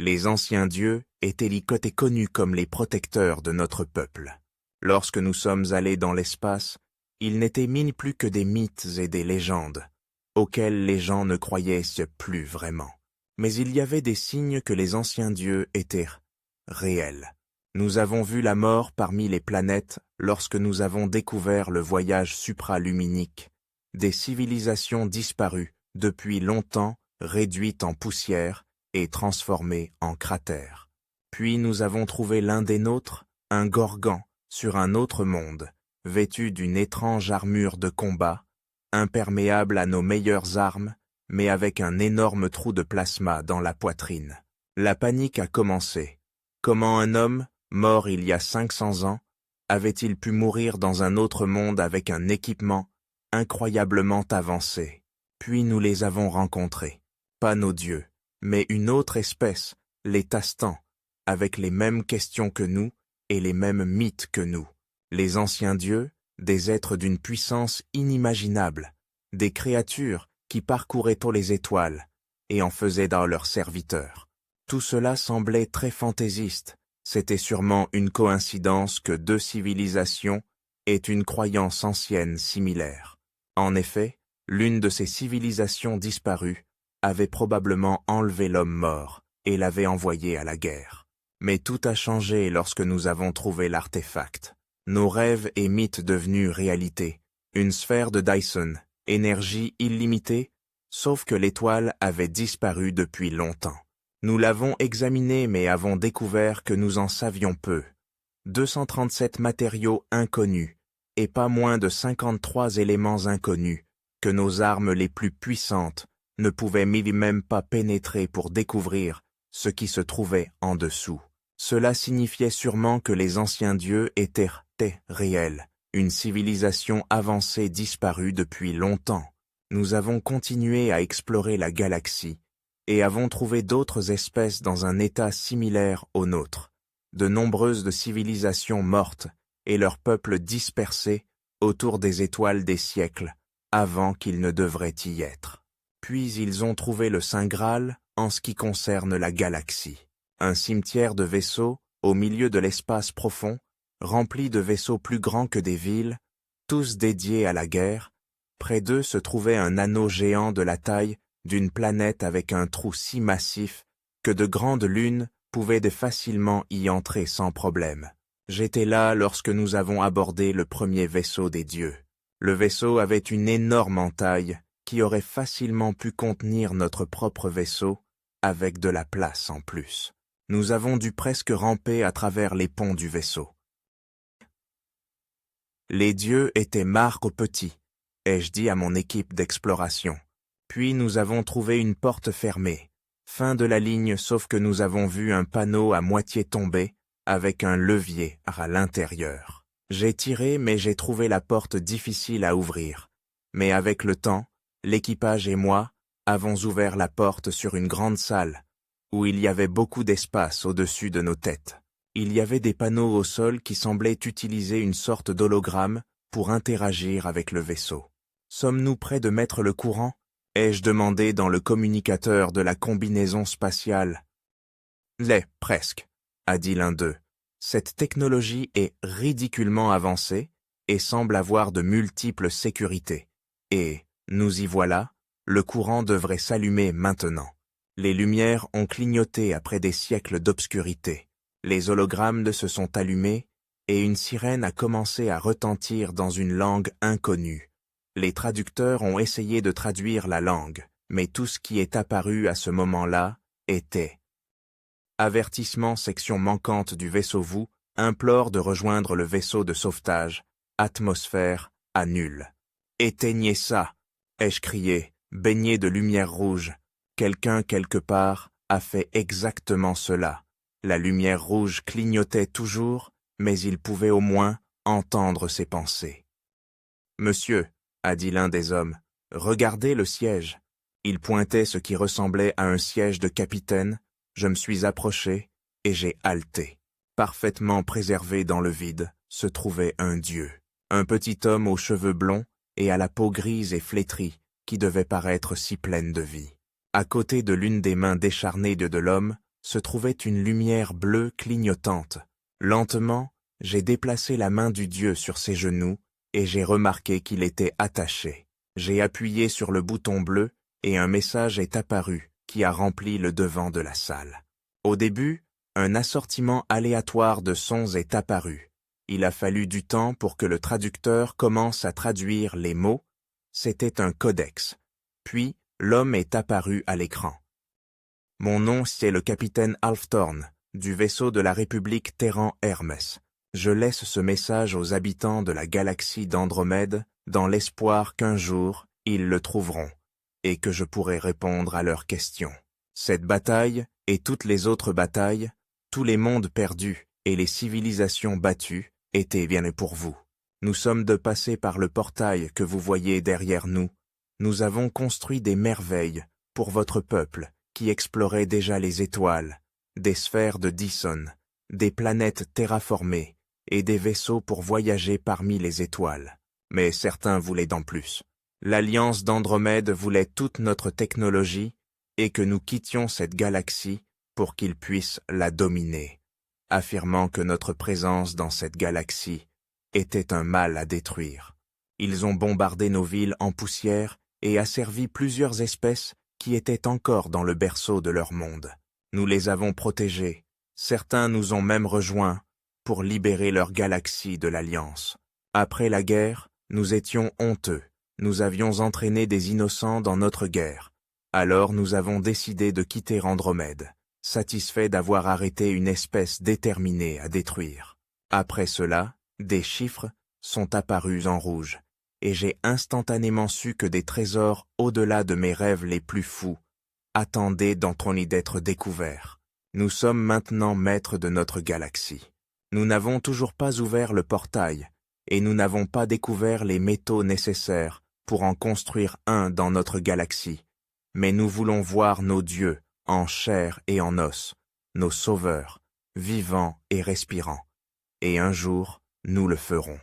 Les anciens dieux étaient licotés connus comme les protecteurs de notre peuple. Lorsque nous sommes allés dans l'espace, ils n'étaient ni plus que des mythes et des légendes, auxquels les gens ne croyaient plus vraiment. Mais il y avait des signes que les anciens dieux étaient réels. Nous avons vu la mort parmi les planètes lorsque nous avons découvert le voyage supraluminique, des civilisations disparues depuis longtemps réduites en poussière et transformées en cratères. Puis nous avons trouvé l'un des nôtres, un Gorgon, sur un autre monde, vêtu d'une étrange armure de combat, imperméable à nos meilleures armes, mais avec un énorme trou de plasma dans la poitrine. La panique a commencé. Comment un homme, mort il y a 500 ans, avait-il pu mourir dans un autre monde avec un équipement incroyablement avancé? Puis nous les avons rencontrés. Pas nos dieux, mais une autre espèce, les Tastans, avec les mêmes questions que nous et les mêmes mythes que nous. Les anciens dieux, des êtres d'une puissance inimaginable, des créatures qui parcouraient tous les étoiles et en faisaient dans leurs serviteurs. Tout cela semblait très fantaisiste. C'était sûrement une coïncidence que deux civilisations aient une croyance ancienne similaire. En effet, l'une de ces civilisations disparues avait probablement enlevé l'homme mort et l'avait envoyé à la guerre. Mais tout a changé lorsque nous avons trouvé l'artefact. Nos rêves et mythes devenus réalité. Une sphère de Dyson, énergie illimitée, sauf que l'étoile avait disparu depuis longtemps. Nous l'avons examiné mais avons découvert que nous en savions peu. 237 matériaux inconnus et pas moins de 53 éléments inconnus que nos armes les plus puissantes ne pouvaient même pas pénétrer pour découvrir ce qui se trouvait en dessous. Cela signifiait sûrement que les anciens dieux étaient réels, une civilisation avancée disparue depuis longtemps. Nous avons continué à explorer la galaxie et avons trouvé d'autres espèces dans un état similaire au nôtre, de nombreuses civilisations mortes et leurs peuples dispersés autour des étoiles des siècles, avant qu'ils ne devraient y être. Puis ils ont trouvé le Saint Graal en ce qui concerne la galaxie, un cimetière de vaisseaux au milieu de l'espace profond, rempli de vaisseaux plus grands que des villes, tous dédiés à la guerre. Près d'eux se trouvait un anneau géant de la taille d'une planète avec un trou si massif que de grandes lunes pouvaient facilement y entrer sans problème. J'étais là lorsque nous avons abordé le premier vaisseau des dieux. Le vaisseau avait une énorme entaille qui aurait facilement pu contenir notre propre vaisseau avec de la place en plus. Nous avons dû presque ramper à travers les ponts du vaisseau. Les dieux étaient marques au petit, ai-je dit à mon équipe d'exploration. Puis nous avons trouvé une porte fermée, fin de la ligne sauf que nous avons vu un panneau à moitié tombé avec un levier à l'intérieur. J'ai tiré mais j'ai trouvé la porte difficile à ouvrir. Mais avec le temps, l'équipage et moi avons ouvert la porte sur une grande salle où il y avait beaucoup d'espace au-dessus de nos têtes. Il y avait des panneaux au sol qui semblaient utiliser une sorte d'hologramme pour interagir avec le vaisseau. Sommes-nous prêts de mettre le courant ? Ai-je demandé dans le communicateur de la combinaison spatiale. Presque, a dit l'un d'eux. Cette technologie est ridiculement avancée et semble avoir de multiples sécurités. Et, nous y voilà, le courant devrait s'allumer maintenant. Les lumières ont clignoté après des siècles d'obscurité. Les hologrammes se sont allumés et une sirène a commencé à retentir dans une langue inconnue. Les traducteurs ont essayé de traduire la langue, mais tout ce qui est apparu à ce moment-là était « Avertissement section manquante du vaisseau vous implore de rejoindre le vaisseau de sauvetage. Atmosphère annule. » « Éteignez ça !» ai-je crié, baigné de lumière rouge. Quelqu'un quelque part a fait exactement cela. La lumière rouge clignotait toujours, mais il pouvait au moins entendre ses pensées. « Monsieur, » a dit l'un des hommes, « regardez le siège. » Il pointait ce qui ressemblait à un siège de capitaine. Je me suis approché et j'ai haleté. Parfaitement préservé dans le vide se trouvait un dieu. Un petit homme aux cheveux blonds et à la peau grise et flétrie qui devait paraître si pleine de vie. À côté de l'une des mains décharnées de l'homme se trouvait une lumière bleue clignotante. Lentement, j'ai déplacé la main du Dieu sur ses genoux et j'ai remarqué qu'il était attaché. J'ai appuyé sur le bouton bleu et un message est apparu qui a rempli le devant de la salle. Au début, un assortiment aléatoire de sons est apparu. Il a fallu du temps pour que le traducteur commence à traduire les mots. C'était un codex. Puis, l'homme est apparu à l'écran. Mon nom, c'est le capitaine Halfthorne, du vaisseau de la République Terran Hermès. Je laisse ce message aux habitants de la galaxie d'Andromède dans l'espoir qu'un jour, ils le trouveront, et que je pourrai répondre à leurs questions. Cette bataille, et toutes les autres batailles, tous les mondes perdus et les civilisations battues, étaient bien pour vous. Nous sommes de passer par le portail que vous voyez derrière nous. Nous avons construit des merveilles pour votre peuple qui explorait déjà les étoiles, des sphères de Dyson, des planètes terraformées et des vaisseaux pour voyager parmi les étoiles. Mais certains voulaient d'en plus. L'Alliance d'Andromède voulait toute notre technologie et que nous quittions cette galaxie pour qu'ils puissent la dominer, affirmant que notre présence dans cette galaxie était un mal à détruire. Ils ont bombardé nos villes en poussière et asservi plusieurs espèces qui étaient encore dans le berceau de leur monde. Nous les avons protégés. Certains nous ont même rejoints pour libérer leur galaxie de l'Alliance. Après la guerre, nous étions honteux. Nous avions entraîné des innocents dans notre guerre. Alors nous avons décidé de quitter Andromède, satisfaits d'avoir arrêté une espèce déterminée à détruire. Après cela, des chiffres sont apparus en rouge, et j'ai instantanément su que des trésors au-delà de mes rêves les plus fous attendaient d'Anthony d'être découverts. Nous sommes maintenant maîtres de notre galaxie. Nous n'avons toujours pas ouvert le portail, et nous n'avons pas découvert les métaux nécessaires pour en construire un dans notre galaxie. Mais nous voulons voir nos dieux, en chair et en os, nos sauveurs, vivants et respirants. Et un jour, nous le ferons.